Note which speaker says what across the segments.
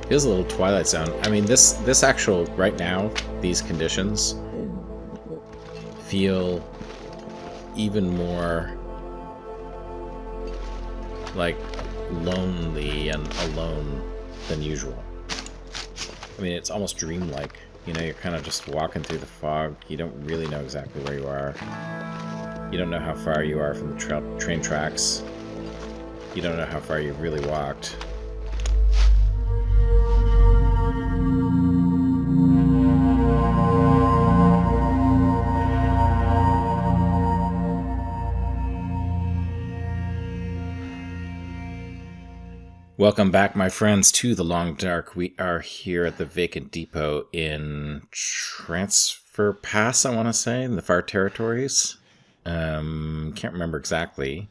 Speaker 1: Feels a little Twilight Zone. I mean, this actual, right now, these conditions feel even more like lonely and alone than usual. I mean, it's almost dreamlike. You know, you're kind of just walking through the fog. You don't really know exactly where you are. You don't know how far you are from the train tracks. You don't know how far you've really walked. Welcome back, my friends, to The Long Dark. We are here at the vacant depot in Transfer Pass, I want to say, in the Far Territories. Can't remember exactly.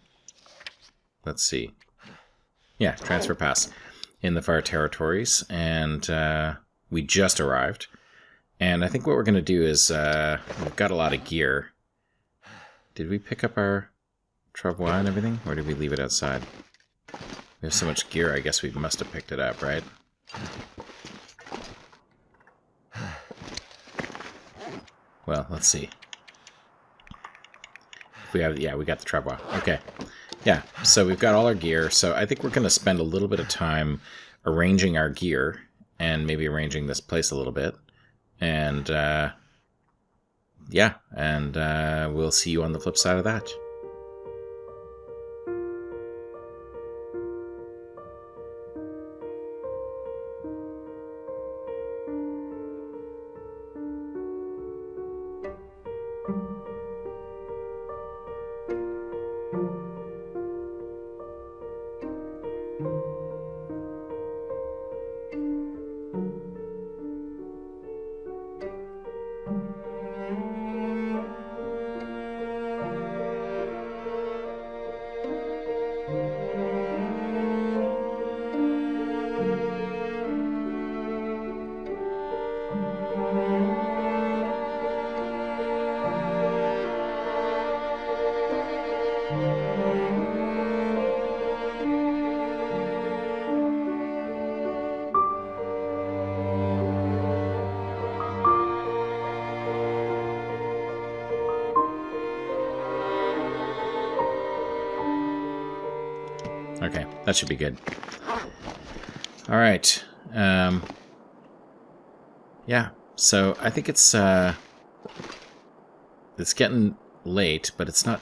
Speaker 1: Let's see. Yeah, Transfer Pass in the Far Territories, and we just arrived. And I think what we're going to do is, we've got a lot of gear. Did we pick up our travois and everything, or did we leave it outside? We have so much gear, I guess we must have picked it up, right? Well, let's see. We have, yeah, we got the travois. Okay. Yeah, so we've got all our gear, so I think we're going to spend a little bit of time arranging our gear, and maybe arranging this place a little bit. And, yeah, and we'll see you on the flip side of that. Okay, that should be good. All right. Yeah, so I think it's getting late, but it's not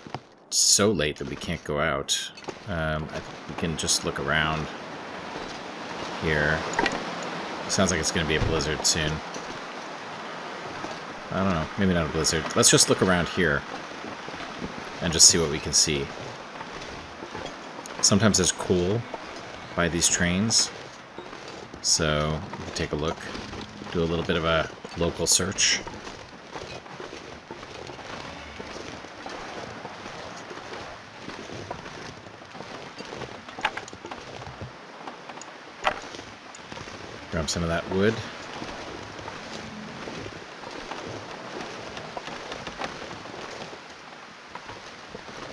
Speaker 1: so late that we can't go out. I think we can just look around here. Sounds like it's going to be a blizzard soon. I don't know, maybe not a blizzard. Let's just look around here and just see what we can see. Sometimes there's coal by these trains, so we can take a look, do a little bit of a local search. Grab some of that wood.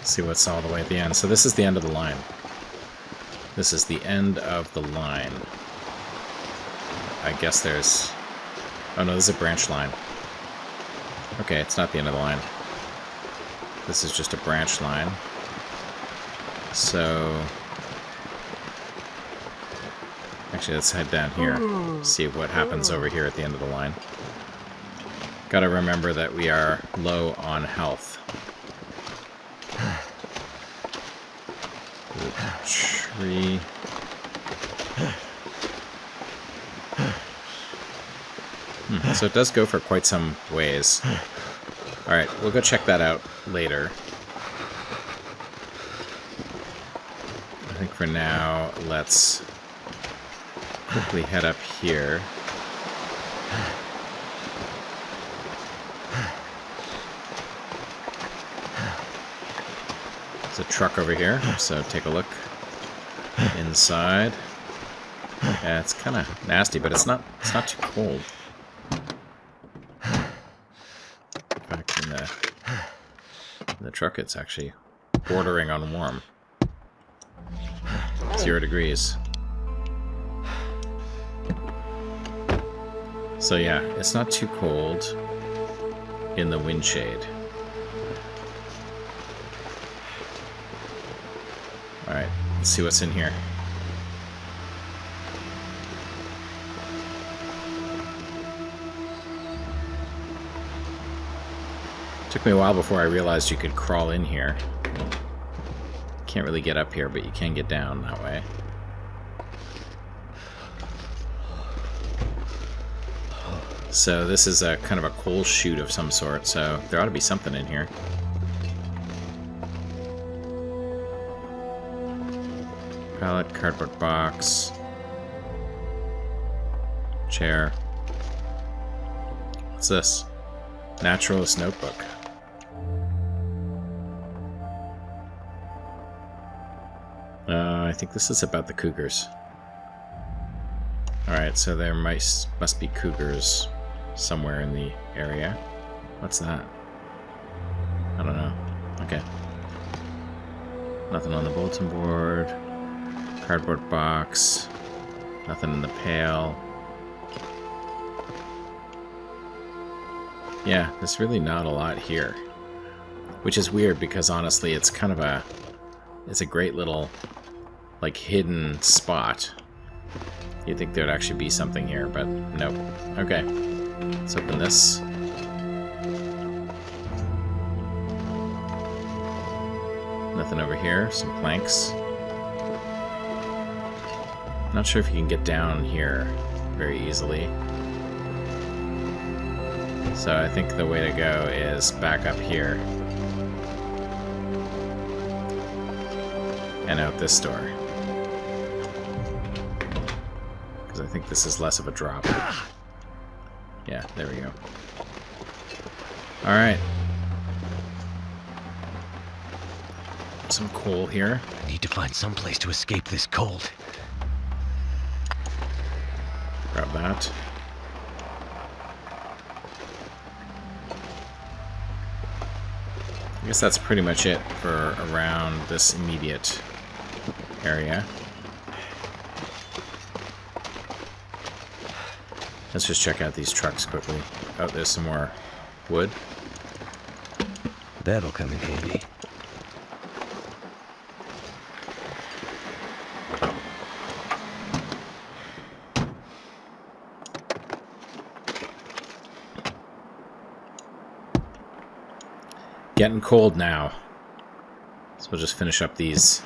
Speaker 1: See what's all the way at the end. So this is the end of the line. This is the end of the line. I guess there's... Oh no, this is a branch line. Okay, it's not the end of the line. This is just a branch line. So... Actually, let's head down here. See what happens over here at the end of the line. Gotta remember that we are low on health. Tree. So it does go for quite some ways. Alright, we'll go check that out later. I think for now, let's quickly head up here. There's a truck over here, so take a look inside. Yeah, it's kind of nasty, but it's not too cold. In fact, in the truck, it's actually bordering on warm. 0 degrees. So yeah, it's not too cold in the wind shade. Alright, let's see what's in here. Took me a while before I realized you could crawl in here. Can't really get up here, but you can get down that way. So this is a kind of a coal chute of some sort, so there ought to be something in here. Pallet, cardboard box, chair. What's this? Naturalist notebook. I think this is about the cougars. Alright, so there must be cougars somewhere in the area. What's that? I don't know. Okay. Nothing on the bulletin board. Cardboard box. Nothing in the pail. Yeah, there's really not a lot here. Which is weird because honestly it's kind of a... It's a great little, like, hidden spot. You'd think there'd actually be something here, but nope. Okay. Let's open this. Nothing over here. Some planks. Not sure if you can get down here very easily. So I think the way to go is back up here. And out this door. Because I think this is less of a drop. Yeah, there we go. Alright. Some coal here.
Speaker 2: I need to find some place to escape this cold.
Speaker 1: Grab that. I guess that's pretty much it for around this immediate area. Let's just check out these trucks quickly. Oh, there's some more wood.
Speaker 2: That'll come in handy.
Speaker 1: Getting cold now. So we'll just finish up these.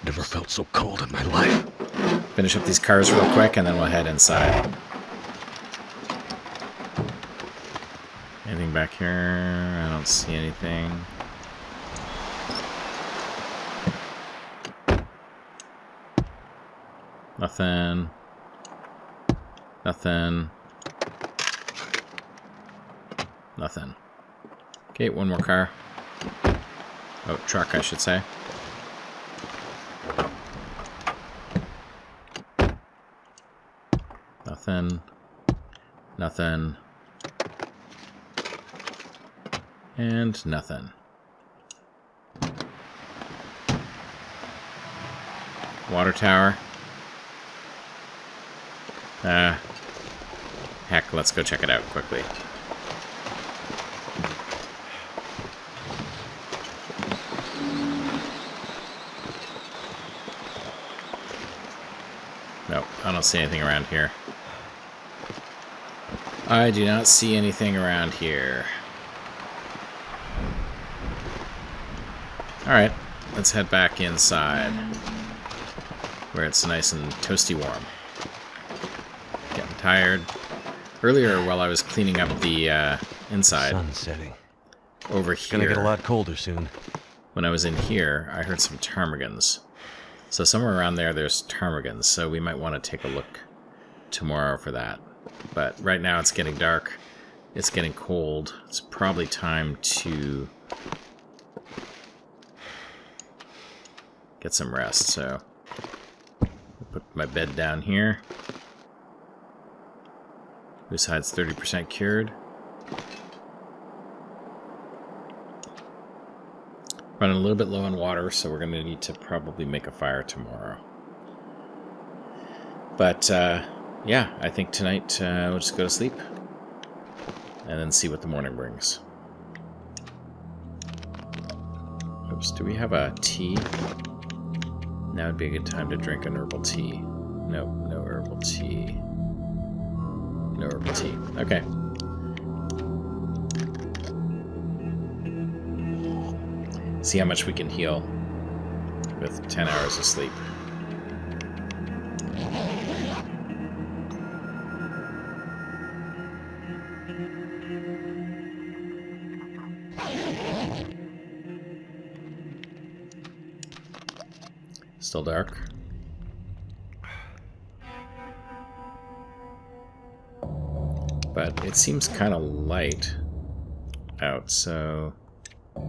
Speaker 2: Never felt so cold in my life.
Speaker 1: Finish up these cars real quick and then we'll head inside. Anything back here? I don't see anything. Nothing. Nothing. Nothing. Okay, one more car. Oh, truck, I should say. Nothing. Nothing. And nothing. Water tower. Heck, let's go check it out quickly. Nope, I don't see anything around here. I do not see anything around here. Alright, let's head back inside, where it's nice and toasty warm. Getting tired. Earlier, while I was cleaning up the inside,
Speaker 2: Sun setting.
Speaker 1: over
Speaker 2: It's gonna get a
Speaker 1: here,
Speaker 2: lot colder soon.
Speaker 1: when I was in here, I heard some ptarmigans. So somewhere around there, there's ptarmigans, so we might want to take a look tomorrow for that. But right now it's getting dark, it's getting cold, it's probably time to get some rest, so I'll put my bed down here. Whose side's 30% cured? Running a little bit low on water, so we're going to need to probably make a fire tomorrow. But yeah, I think tonight we'll just go to sleep and then see what the morning brings. Oops, do we have a tea? Now would be a good time to drink an herbal tea. Nope, no herbal tea. No herbal tea. Okay. See how much we can heal with 10 hours of sleep. Still dark. But it seems kind of light out, so... How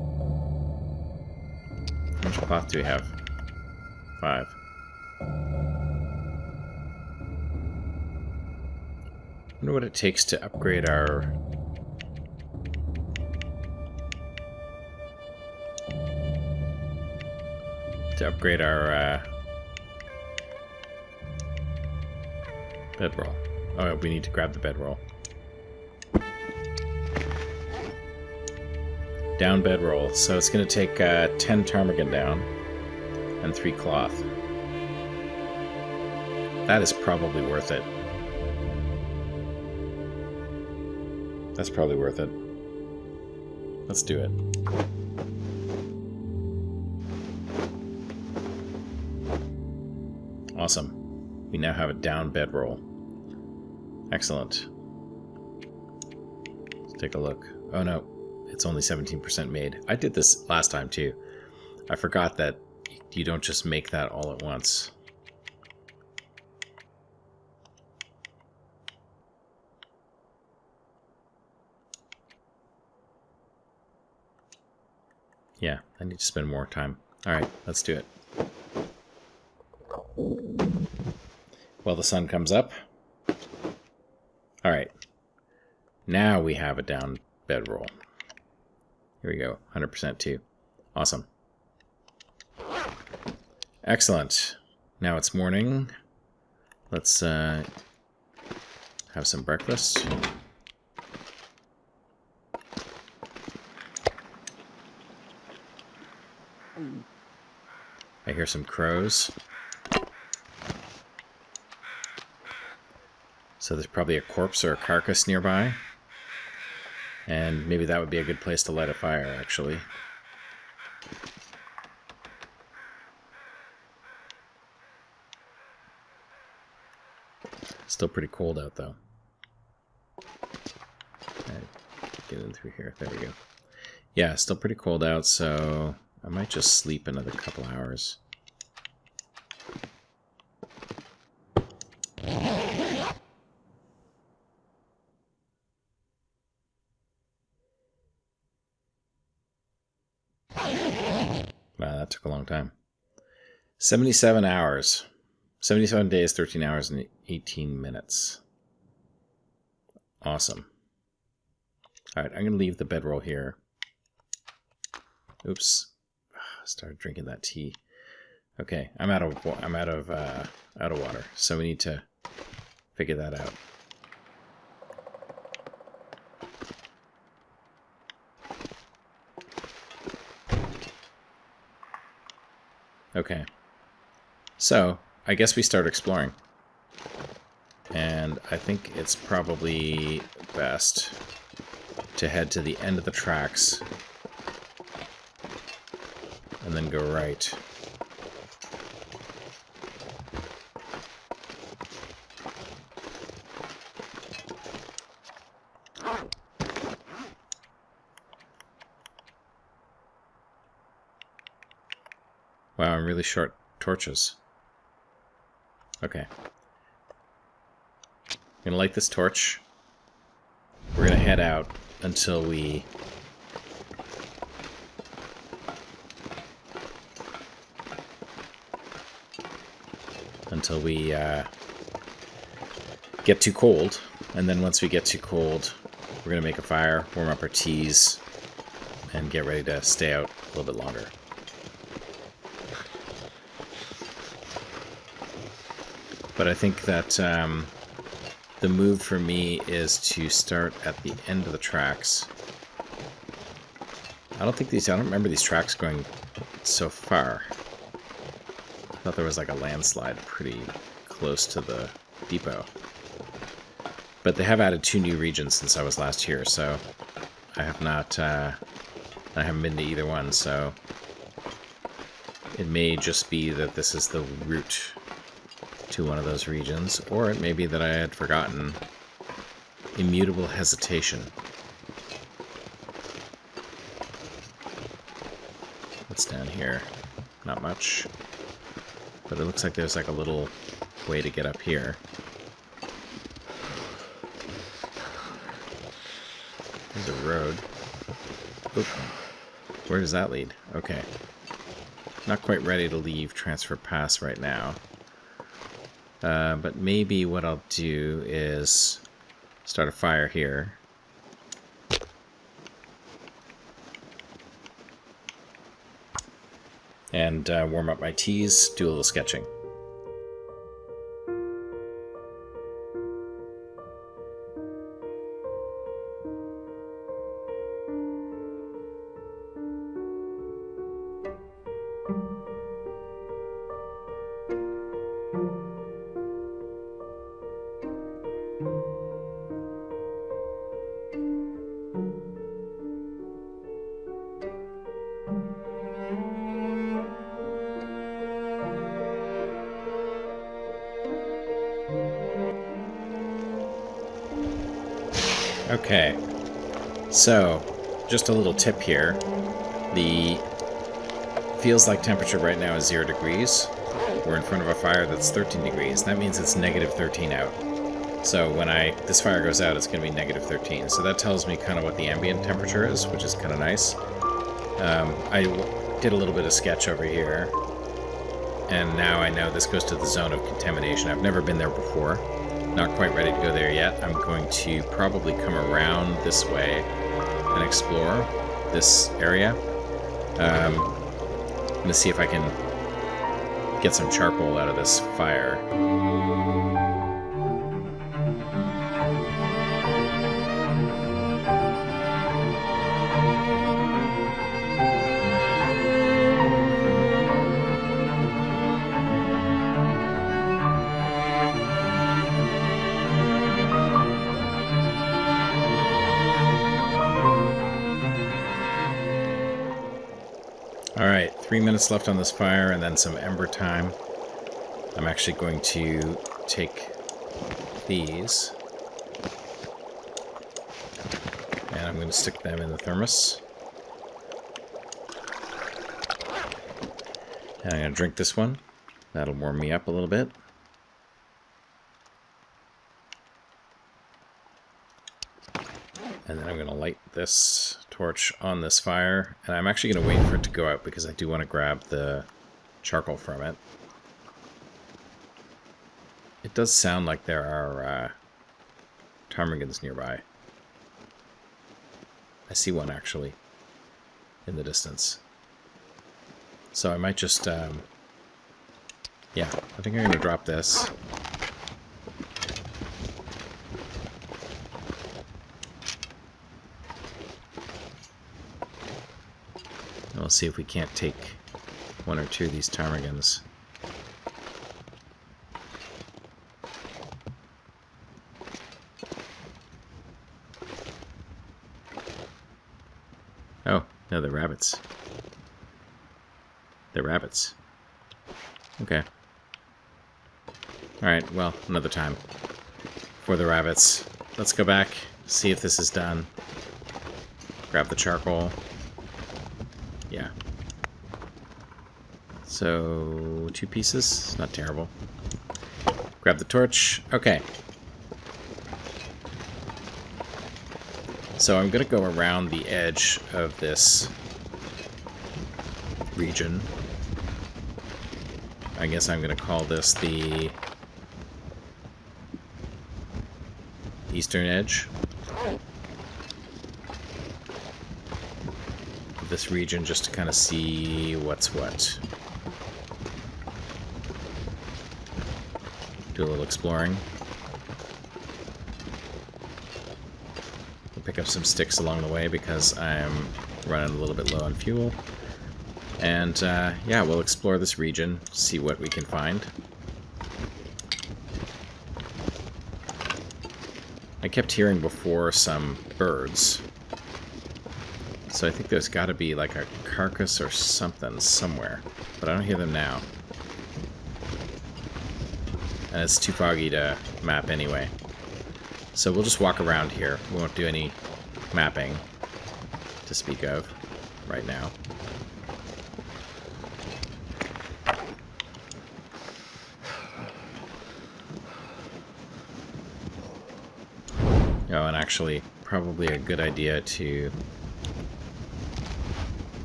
Speaker 1: much cloth do we have? 5. I wonder what it takes to upgrade our... bedroll. Oh, we need to grab the bedroll. Down bedroll. So it's going to take 10 ptarmigan down and 3 cloth. That is probably worth it. That's probably worth it. Let's do it. Awesome. We now have a down bedroll. Excellent. Let's take a look. Oh no, it's only 17% made. I did this last time too. I forgot that you don't just make that all at once. Yeah, I need to spend more time. Alright, let's do it. Well, the sun comes up. Alright. Now we have a down bedroll. Here we go. 100% too. Awesome. Excellent. Now it's morning. Let's have some breakfast. I hear some crows. So there's probably a corpse or a carcass nearby. And maybe that would be a good place to light a fire, actually. Still pretty cold out, though. Get in through here. There we go. Yeah, still pretty cold out, so I might just sleep another couple hours. Wow, that took a long time. 77 hours. 77 days, 13 hours, and 18 minutes. Awesome. Alright, I'm going to leave the bedroll here. Oops. Started drinking that tea. Okay, I'm out of water, so we need to figure that out. Okay. So, I guess we start exploring. And I think it's probably best to head to the end of the tracks and then go right. Wow, I'm really short torches. Okay. I'm gonna light this torch. We're gonna head out until we get too cold, and then once we get too cold, we're gonna make a fire, warm up our teas, and get ready to stay out a little bit longer. But I think that the move for me is to start at the end of the tracks. I don't remember these tracks going so far. I thought there was like a landslide pretty close to the depot. But they have added 2 new regions since I was last here, so I have not, I haven't been to either one, so it may just be that this is the route to one of those regions, or it may be that I had forgotten. Immutable hesitation. What's down here? Not much. But it looks like there's like a little way to get up here. There's a road. Oop. Where does that lead? Okay. Not quite ready to leave Transfer Pass right now. But maybe what I'll do is start a fire here. And warm up my teas, do a little sketching. Okay, so just a little tip here. The feels like temperature right now is 0 degrees. We're in front of a fire that's 13 degrees. That means it's negative 13 out. So when this fire goes out, it's going to be negative 13. So that tells me kind of what the ambient temperature is, which is kind of nice. I did a little bit of sketch over here, and now I know this goes to the zone of contamination. I've never been there before. Not quite ready to go there yet. I'm going to probably come around this way and explore this area. I'm going to see if I can get some charcoal out of this fire. Alright, 3 minutes left on this fire and then some ember time. I'm actually going to take these and I'm going to stick them in the thermos. And I'm going to drink this one. That'll warm me up a little bit. And then I'm going to light this torch on this fire. And I'm actually going to wait for it to go out because I do want to grab the charcoal from it. It does sound like there are ptarmigans nearby. I see one actually in the distance. So I might just, yeah, I think I'm going to drop this. We'll see if we can't take 1 or 2 of these ptarmigans. Oh, no, they're rabbits. They're rabbits. Okay. Alright, well, another time. For the rabbits. Let's go back, see if this is done. Grab the charcoal. Yeah. So, 2 pieces. Not terrible. Grab the torch. Okay. So I'm going to go around the edge of this region. I guess I'm going to call this the eastern edge of this region, just to kind of see what's what. do a little exploring. We'll pick up some sticks along the way because I'm running a little bit low on fuel. And yeah, we'll explore this region, see what we can find. I kept hearing before some birds. So I think there's got to be like a carcass or something somewhere. But I don't hear them now. And it's too foggy to map anyway. So we'll just walk around here. We won't do any mapping to speak of right now. Oh, and actually, probably a good idea to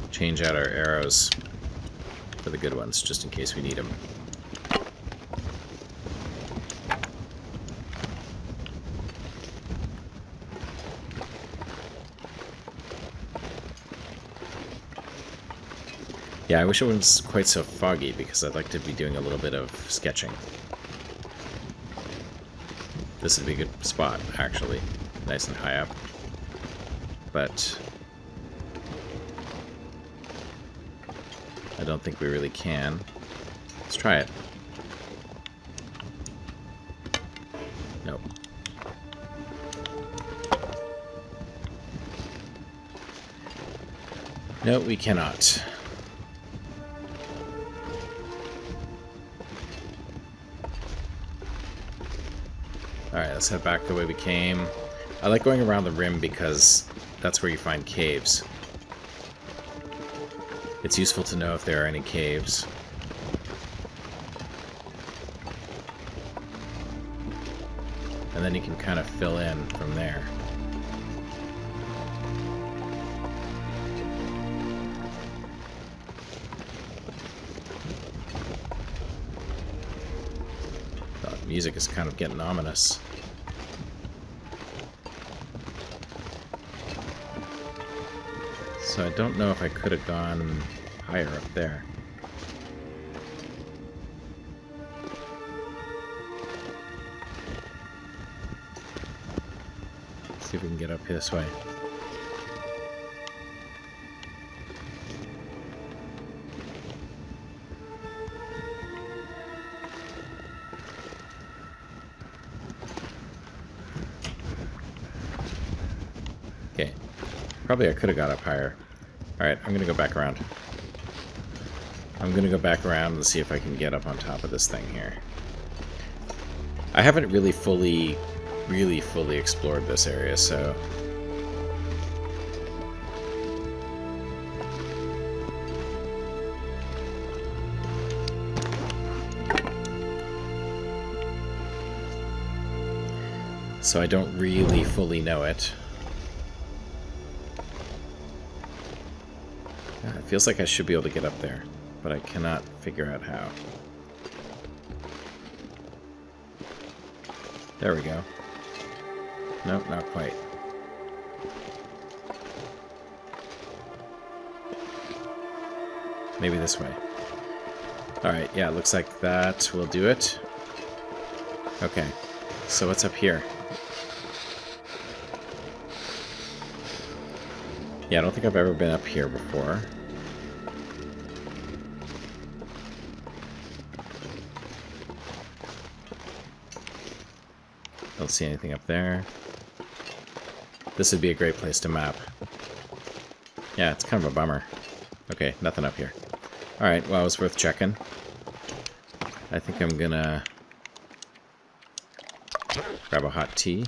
Speaker 1: change out our arrows for the good ones, just in case we need them. Yeah, I wish it wasn't quite so foggy, because I'd like to be doing a little bit of sketching. This would be a good spot, actually. Nice and high up. But I don't think we really can. Let's try it. Nope. No, we cannot. Alright, let's head back the way we came. I like going around the rim because that's where you find caves. It's useful to know if there are any caves. And then you can kind of fill in from there. The music is kind of getting ominous. So I don't know if I could have gone higher up there. Let's see if we can get up this way. Okay. Probably I could have got up higher. Alright, I'm gonna go back around. I'm gonna go back around and see if I can get up on top of this thing here. I haven't really fully explored this area, so... So I don't really fully know it. It feels like I should be able to get up there, but I cannot figure out how. There we go. Nope, not quite. Maybe this way. Alright, yeah, looks like that will do it. Okay, so what's up here? Yeah, I don't think I've ever been up here before. Don't see anything up there. This would be a great place to map. Yeah, it's kind of a bummer. Okay, nothing up here. Alright, well, it was worth checking. I think I'm gonna grab a hot tea.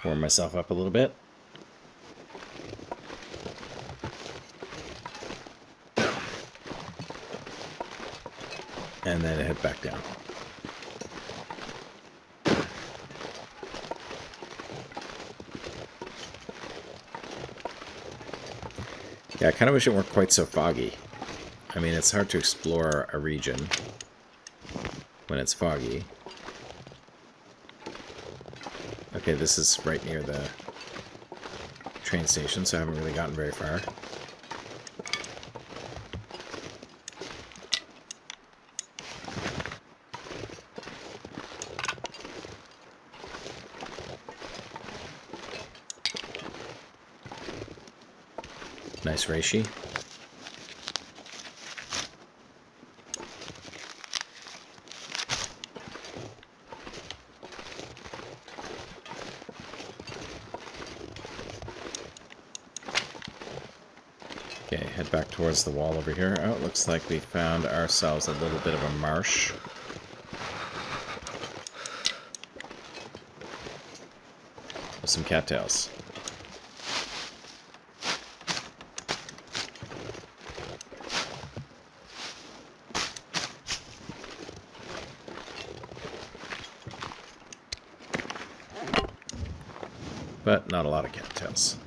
Speaker 1: Warm myself up a little bit. And then head back down. Yeah, I kind of wish it weren't quite so foggy. I mean, it's hard to explore a region when it's foggy. Okay, this is right near the train station, so I haven't really gotten very far. Nice reishi. Okay, head back towards the wall over here. Oh, it looks like we found ourselves a little bit of a marsh. With some cattails. But not a lot of cattails.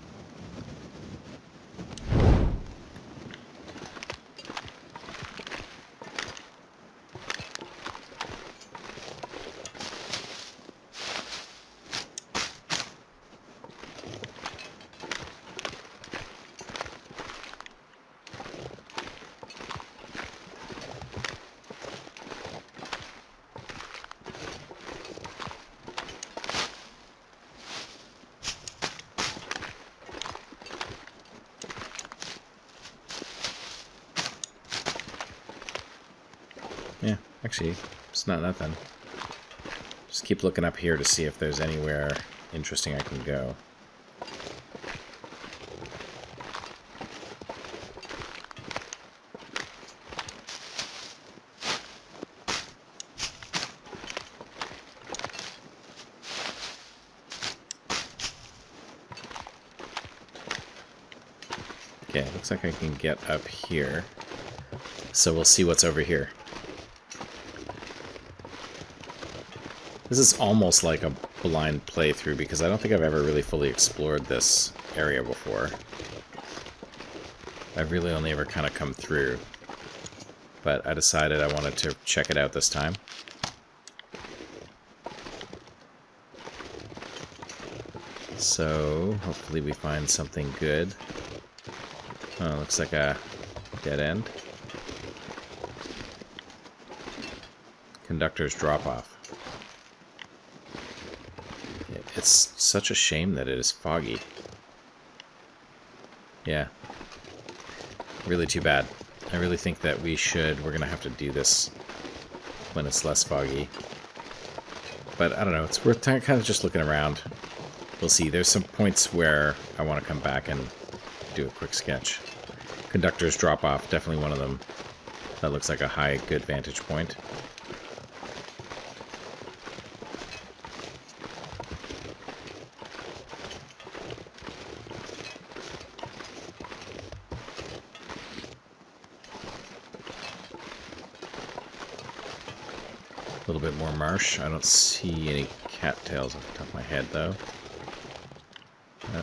Speaker 1: Yeah, actually, it's not nothing. Just keep looking up here to see if there's anywhere interesting I can go. Okay, looks like I can get up here. So we'll see what's over here. This is almost like a blind playthrough because I don't think I've ever really fully explored this area before. I've really only ever kind of come through. But I decided I wanted to check it out this time. So, hopefully we find something good. Oh, looks like a dead end. Conductor's drop-off. It's such a shame that it is foggy. Yeah. Really too bad. I really think that we're going to have to do this when it's less foggy. But I don't know, it's worth kind of just looking around. We'll see. There's some points where I want to come back and do a quick sketch. Conductor's drop-off, definitely one of them. That looks like a high, good vantage point. A little bit more marsh. I don't see any cattails off the top of my head, though.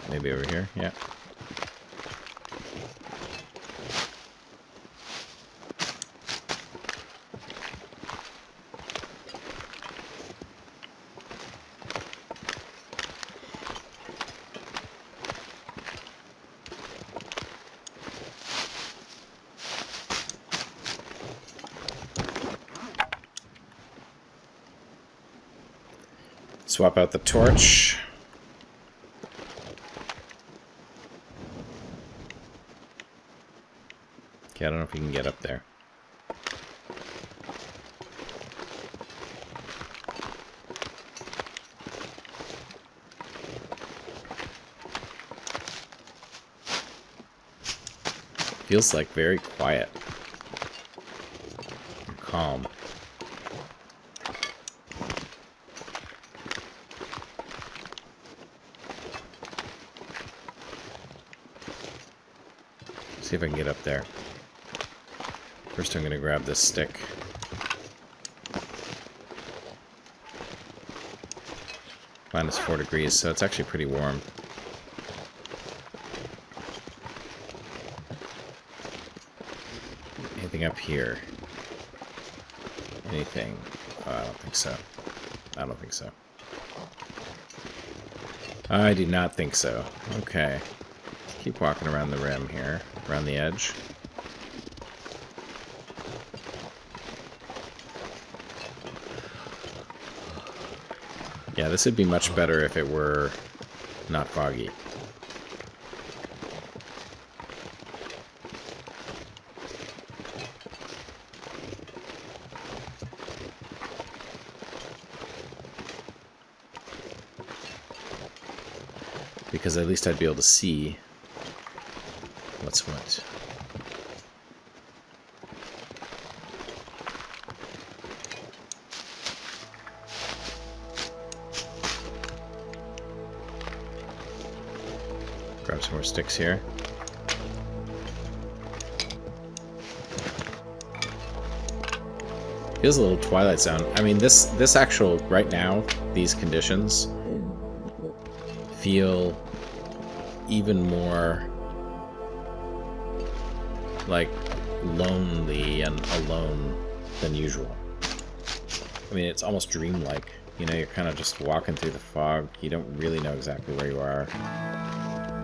Speaker 1: Maybe over here. Yeah. Swap out the torch. Okay, I don't know if you can get up there. Feels like very quiet. And calm. See if I can get up there. First I'm going to grab this stick. -4 degrees, so it's actually pretty warm. Anything up here? Anything? Oh, I don't think so. I don't think so. I do not think so. Okay. Keep walking around the rim here, around the edge. Yeah, this would be much better if it were not foggy. because at least I'd be able to see what's what. Grab some more sticks here. Feels a little Twilight Zone. I mean, this actual, right now, these conditions feel even more like lonely and alone than usual. I mean, it's almost dreamlike. You know, you're kind of just walking through the fog. You don't really know exactly where you are.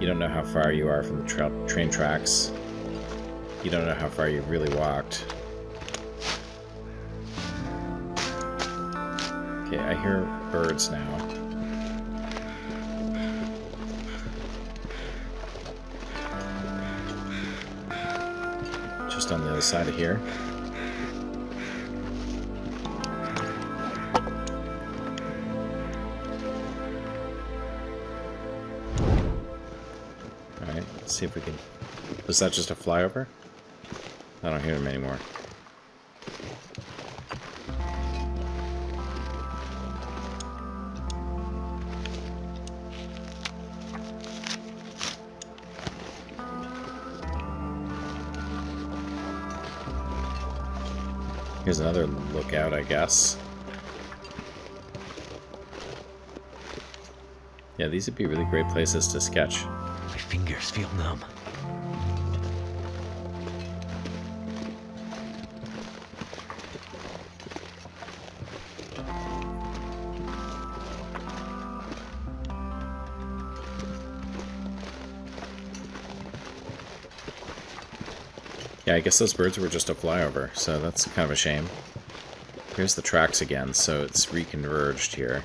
Speaker 1: You don't know how far you are from the train tracks. You don't know how far you've really walked. Okay, I hear birds now. Just on the other side of here. Alright, let's see if we can... Was that just a flyover? I don't hear them anymore. Here's another lookout, I guess. Yeah, these would be really great places to sketch.
Speaker 2: My fingers feel numb.
Speaker 1: Yeah, I guess those birds were just a flyover, so that's kind of a shame. Here's the tracks again, so it's reconverged here.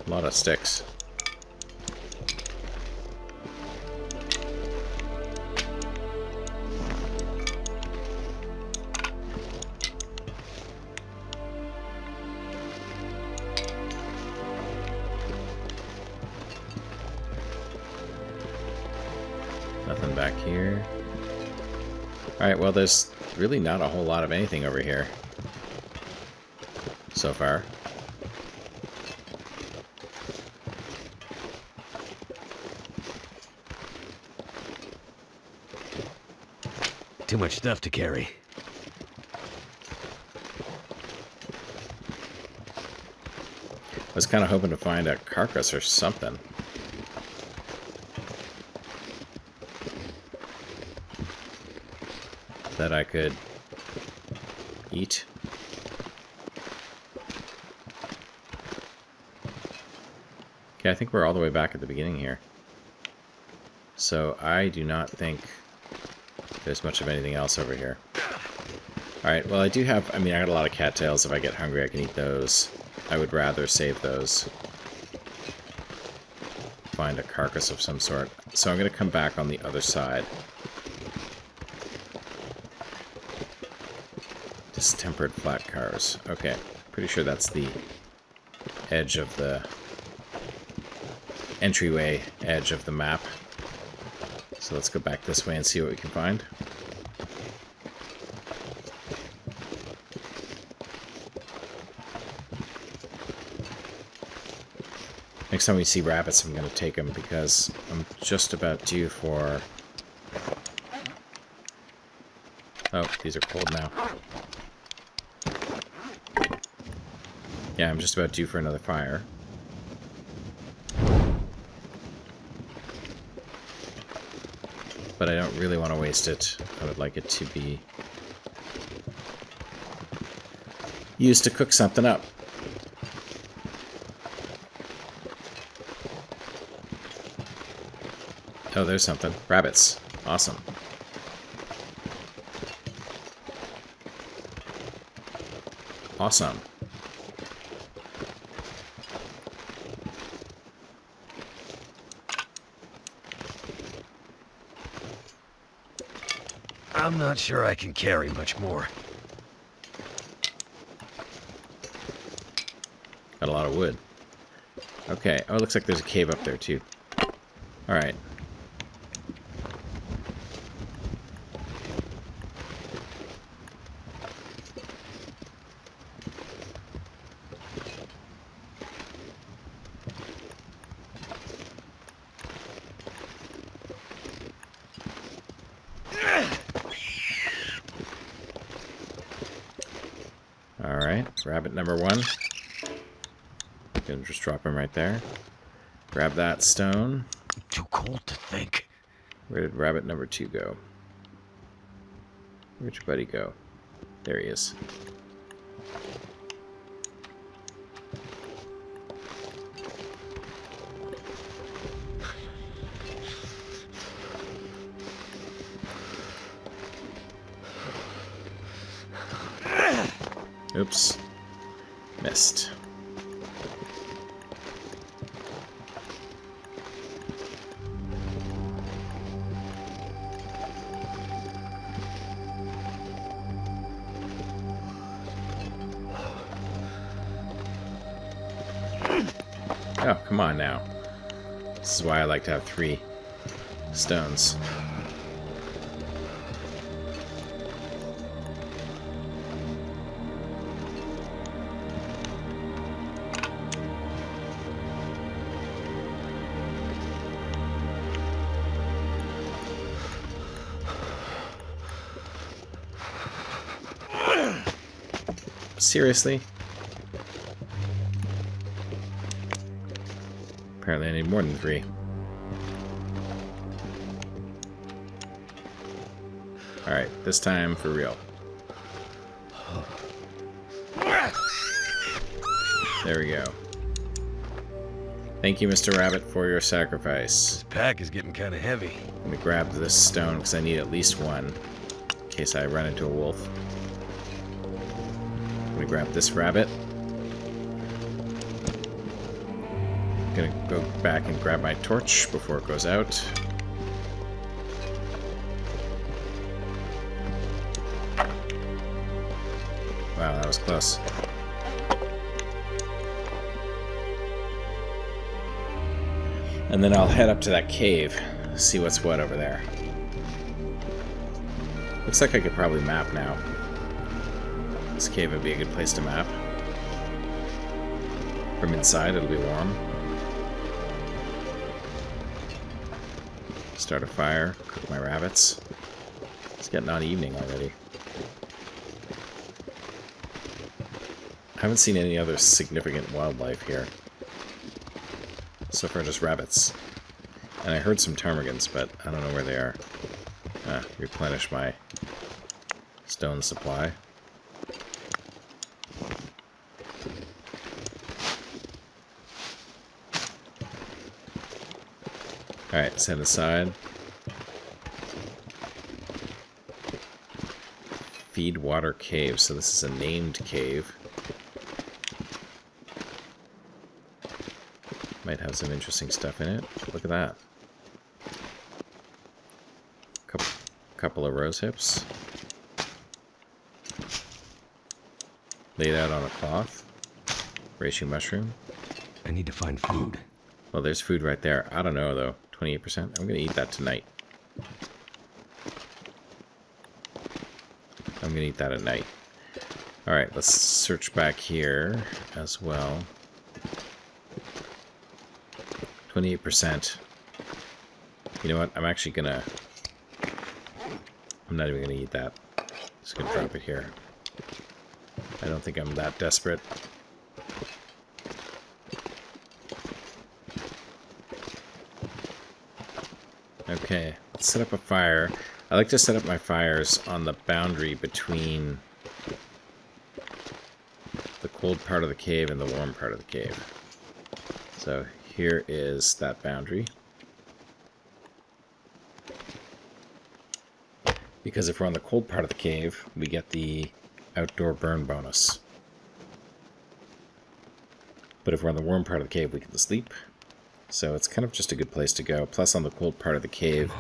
Speaker 1: A lot of sticks. Nothing back here. Alright, well, there's really not a whole lot of anything over here so far.
Speaker 2: Too much stuff to carry.
Speaker 1: I was kind of hoping to find a carcass or something. That I could eat. Okay, I think we're all the way back at the beginning here. So I do not think there's much of anything else over here. Alright, well I do have, I mean, I got a lot of cattails. If I get hungry I can eat those. I would rather save those. Find a carcass of some sort. So I'm going to come back on the other side. Distempered flat cars. Okay, pretty sure that's the edge of the entryway edge of the map. So let's go back this way and see what we can find. Next time we see rabbits, I'm going to take them because I'm just about due for... Oh, these are cold now. Yeah, I'm just about due for another fire. But I don't really want to waste it. I would like it to be used to cook something up. Oh, there's something. Rabbits. Awesome. Awesome.
Speaker 2: I'm not sure I can carry much more.
Speaker 1: Got a lot of wood. Okay. Oh, it looks like there's a cave up there, too. Alright. Alright, rabbit number 1. Gonna just drop him right there. Grab that stone.
Speaker 2: Too cold to think.
Speaker 1: Where did rabbit number 2 go? Where'd your buddy go? There he is. Oops. Missed. Oh, come on now. This is why I like to have 3 stones. Seriously? Apparently I need more than 3. Alright, this time for real. There we go. Thank you, Mr. Rabbit, for your sacrifice.
Speaker 2: This pack is getting kind of heavy.
Speaker 1: Let me grab this stone because I need at least one in case I run into a wolf. I'm gonna grab this rabbit. I'm gonna go back and grab my torch before it goes out. Wow, that was close. And then I'll head up to that cave, see what's what over there. Looks like I could probably map now. This cave would be a good place to map. From inside, it'll be warm. Start a fire, cook my rabbits. It's getting on evening already. I haven't seen any other significant wildlife here. So far, just rabbits. And I heard some ptarmigans, but I don't know where they are. Replenish my stone supply. Alright, set aside. Feed Water Cave. So this is a named cave. Might have some interesting stuff in it. Look at that. Couple of rose hips. Laid out on a cloth. Reishi mushroom.
Speaker 2: I need to find food.
Speaker 1: Well, there's food right there. I don't know, though. 28%. I'm going to eat that tonight. I'm going to eat that at night. Alright, let's search back here as well. 28%. You know what? I'm actually going to... I'm not even going to eat that. Just going to drop it here. I don't think I'm that desperate. Okay, let's set up a fire. I like to set up my fires on the boundary between the cold part of the cave and the warm part of the cave. So here is that boundary. Because if we're on the cold part of the cave, we get the outdoor burn bonus. But if we're on the warm part of the cave, we get the sleep. So it's kind of just a good place to go. Plus on the cold part of the cave,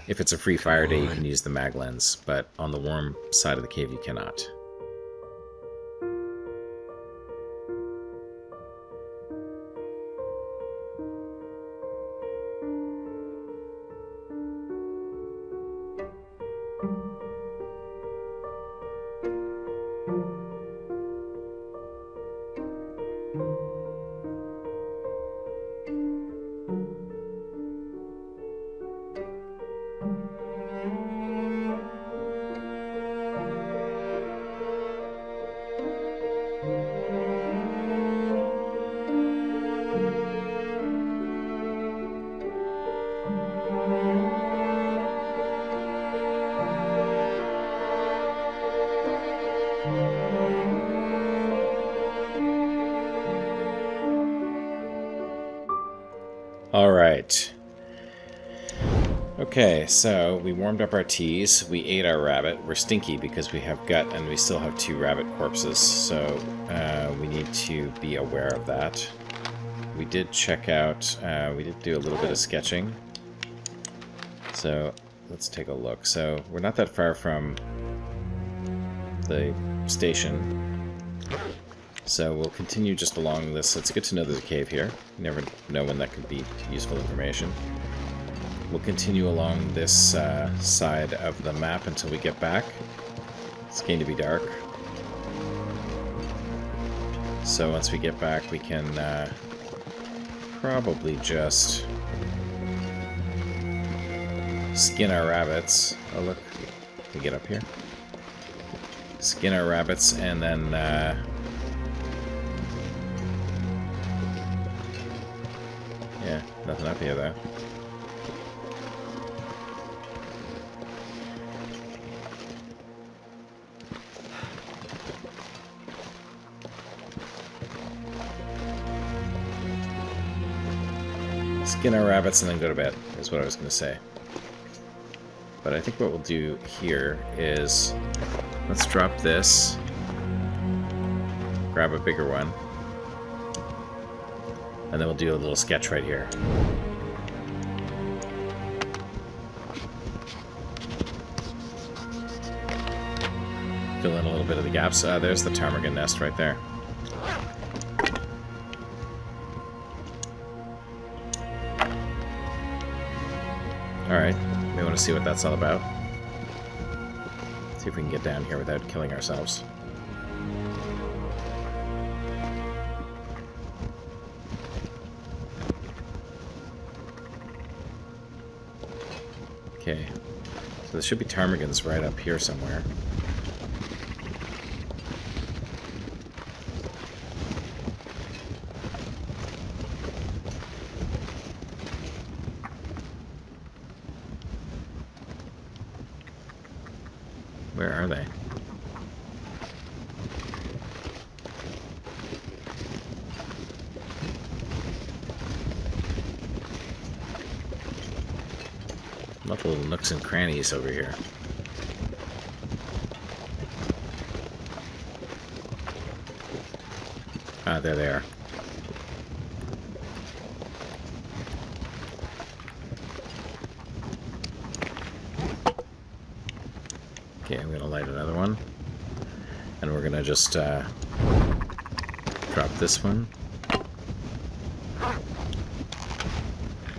Speaker 1: if it's a free fire day, you can use the mag lens. But on the warm side of the cave, you cannot. All right. Okay, so we warmed up our teas. We ate our rabbit. We're stinky because we have gut and we still have 2 rabbit corpses, so we need to be aware of that. We did check out, we did do a little bit of sketching. So let's take a look. So we're not that far from the station. So we'll continue just along this. It's good to know there's a cave here. You never know when that could be useful information. We'll continue along this side of the map until we get back. It's going to be dark. So once we get back, we can probably just skin our rabbits. Oh look, we get up here. Skin our rabbits and then yeah, nothing up here though. Skin our rabbits and then go to bed, is what I was going to say. But I think what we'll do here is, let's drop this, grab a bigger one, and then we'll do a little sketch right here. Fill in a little bit of the gaps. There's the ptarmigan nest right there. Alright, we want to see what that's all about. See if we can get down here without killing ourselves. Okay, so there should be ptarmigans right up here somewhere. Where are they? Multiple nooks and crannies over here. Ah, there they are. Okay, I'm gonna light another one. And we're gonna just drop this one.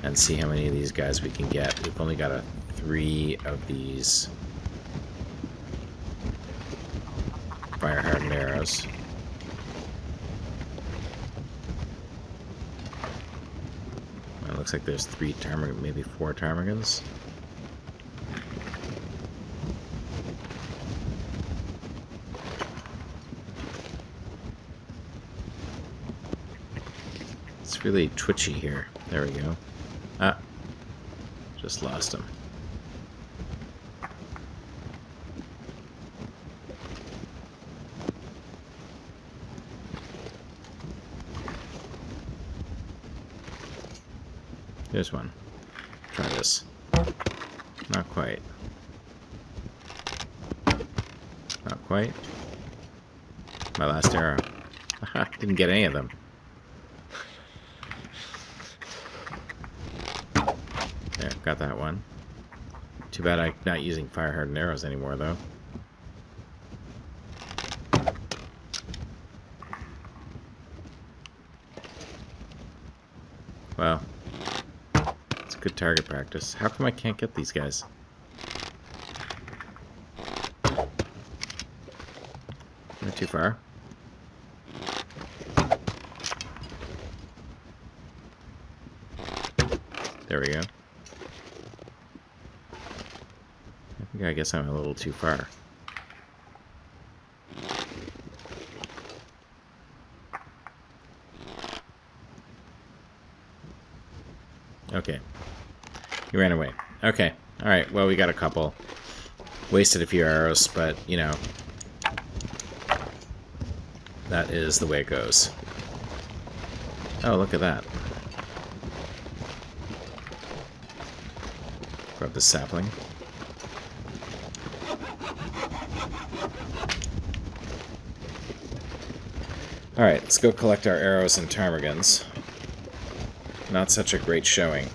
Speaker 1: And see how many of these guys we can get. We've only got 3 of these fire hardened arrows. It looks like there's 3 ptarmigan, maybe 4 ptarmigans. It's really twitchy here. There we go. Ah, just lost him. There's one. Try this. Not quite. Not quite. My last arrow. Haha, didn't get any of them. There, got that one. Too bad I'm not using fire hardened arrows anymore, though. Well, it's good target practice. How come I can't get these guys? Not too far. There we go. I guess I'm a little too far. Okay. He ran away. Okay. Alright, well, we got a couple. Wasted a few arrows, but, you know, that is the way it goes. Oh, look at that. Grab the sapling. Alright, let's go collect our arrows and ptarmigans. Not such a great showing.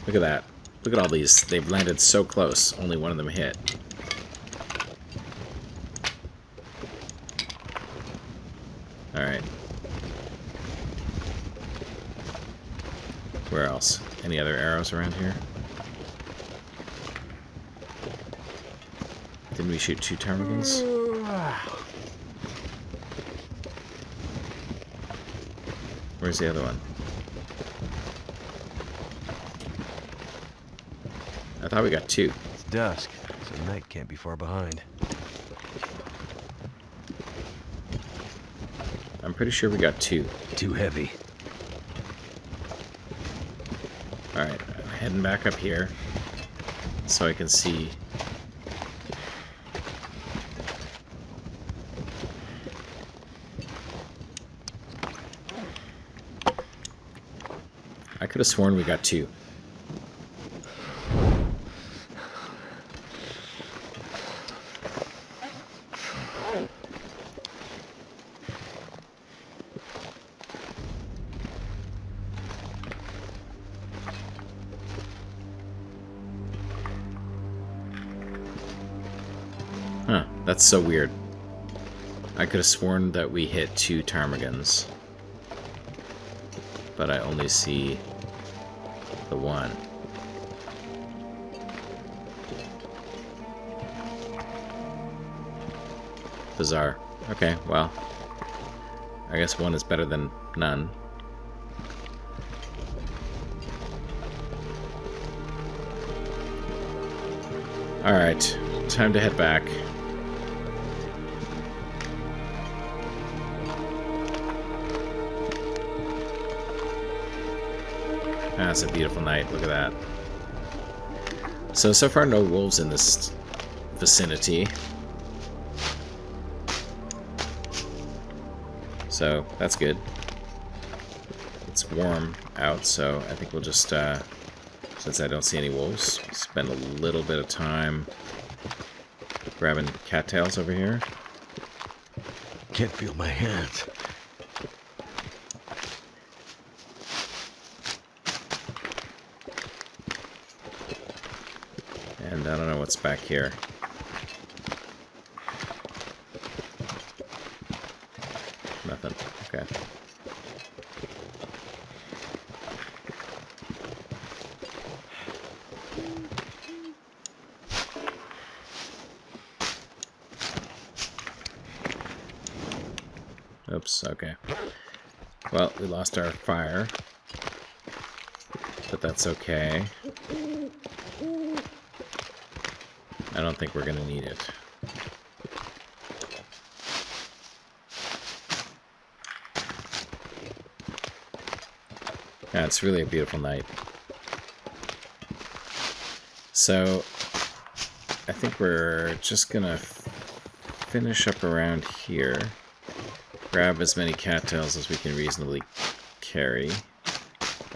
Speaker 1: Look at that. Look at all these. They've landed so close. Only one of them hit. Alright. Where else? Any other arrows around here? Didn't we shoot 2 ptarmigans? Where's the other one? I thought we got 2.
Speaker 2: It's dusk, so night can't be far behind.
Speaker 1: I'm pretty sure we got 2.
Speaker 2: Too heavy.
Speaker 1: Alright, I'm heading back up here so I can see. I could have sworn we got 2. Huh, that's so weird. I could have sworn that we hit 2 ptarmigans, but I only see the 1. Bizarre. Okay, well, I guess 1 is better than none. Alright, time to head back. Ah, it's a beautiful night. Look at that. So far no wolves in this vicinity. So, that's good. It's warm out, so I think we'll just, since I don't see any wolves, spend a little bit of time grabbing cattails over here.
Speaker 2: Can't feel my hands.
Speaker 1: And I don't know what's back here. Nothing. Okay. Oops, okay. Well, we lost our fire. But that's okay. I don't think we're going to need it. Yeah, it's really a beautiful night. So, I think we're just going to finish up around here. Grab as many cattails as we can reasonably carry.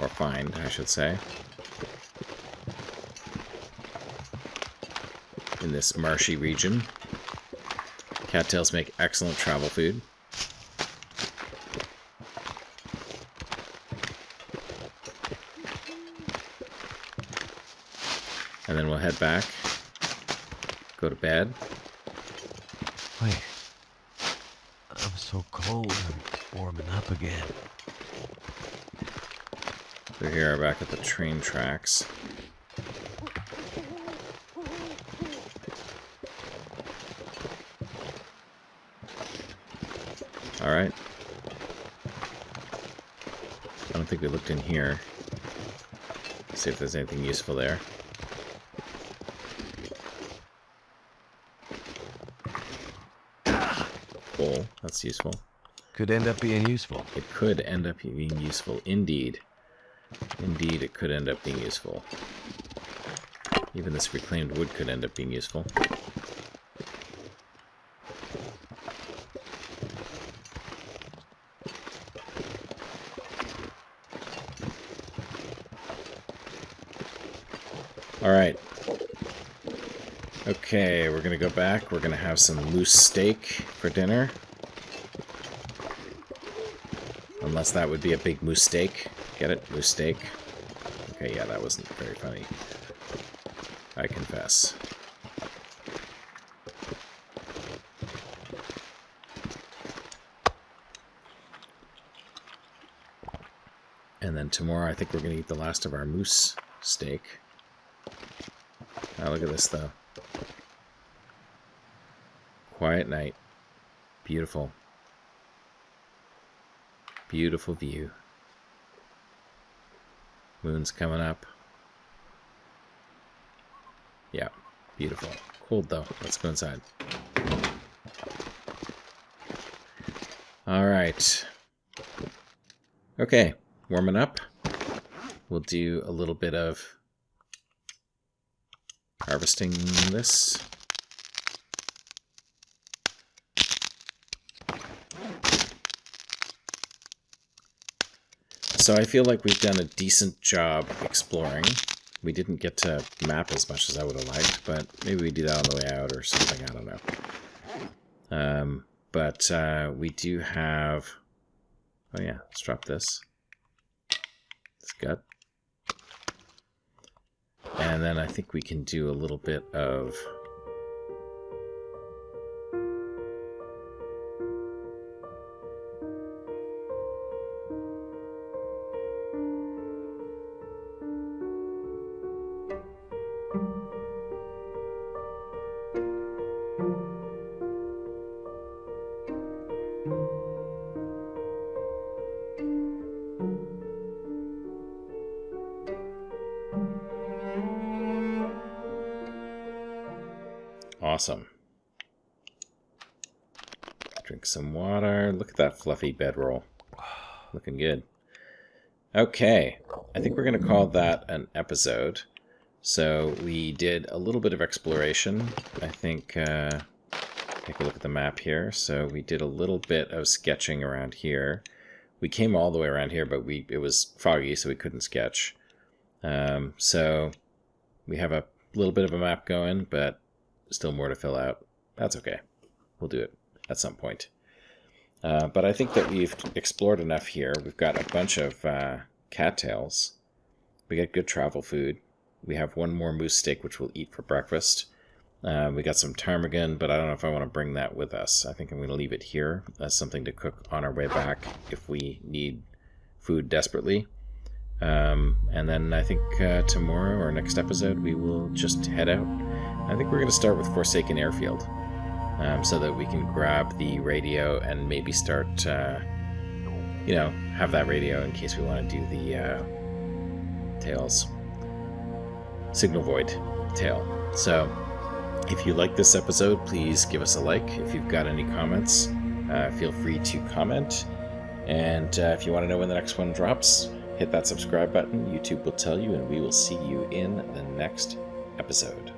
Speaker 1: Or find, I should say. In this marshy region. Cattails make excellent travel food. And then we'll head back. Go to bed.
Speaker 2: Wait. I'm so cold. I'm warming up again.
Speaker 1: We're here back at the train tracks. Alright. I don't think we looked in here. See if there's anything useful there. Coal, that's useful.
Speaker 2: Could end up being useful.
Speaker 1: It could end up being useful, indeed. Indeed, it could end up being useful. Even this reclaimed wood could end up being useful. Alright. Okay, we're gonna go back. We're gonna have some moose steak for dinner. Unless that would be a big moose steak. Get it? Moose steak. Okay, yeah, that wasn't very funny. I confess. And then tomorrow I think we're going to eat the last of our moose steak. Oh, look at this, though. Quiet night. Beautiful. Beautiful view. Moon's coming up. Yeah, beautiful. Cold, though. Let's go inside. Alright. Okay, warming up. We'll do a little bit of harvesting this. So I feel like we've done a decent job exploring. We didn't get to map as much as I would have liked, but maybe we do that on the way out or something, I don't know. But we do have... Oh yeah, let's drop this. It's gut. And then I think we can do a little bit of... Awesome. Drink some water. Look at that fluffy bedroll. Looking good. Okay. I think we're going to call that an episode. So we did a little bit of exploration. I think, take a look at the map here. So we did a little bit of sketching around here. We came all the way around here, but it was foggy, so we couldn't sketch. So we have a little bit of a map going, but still more to fill out. That's okay. We'll do it at some point. But I think that we've explored enough here. We've got a bunch of cattails. We got good travel food. We have one more moose steak, which we'll eat for breakfast. We got some ptarmigan, but I don't know if I want to bring that with us. I think I'm going to leave it here as something to cook on our way back if we need food desperately. And then I think tomorrow or next episode, we will just head out. I think we're going to start with Forsaken Airfield, so that we can grab the radio and maybe start, have that radio in case we want to do the Tales. Signal Void tale. So, if you like this episode, please give us a like. If you've got any comments, feel free to comment. And if you want to know when the next one drops, hit that subscribe button. YouTube will tell you, and we will see you in the next episode.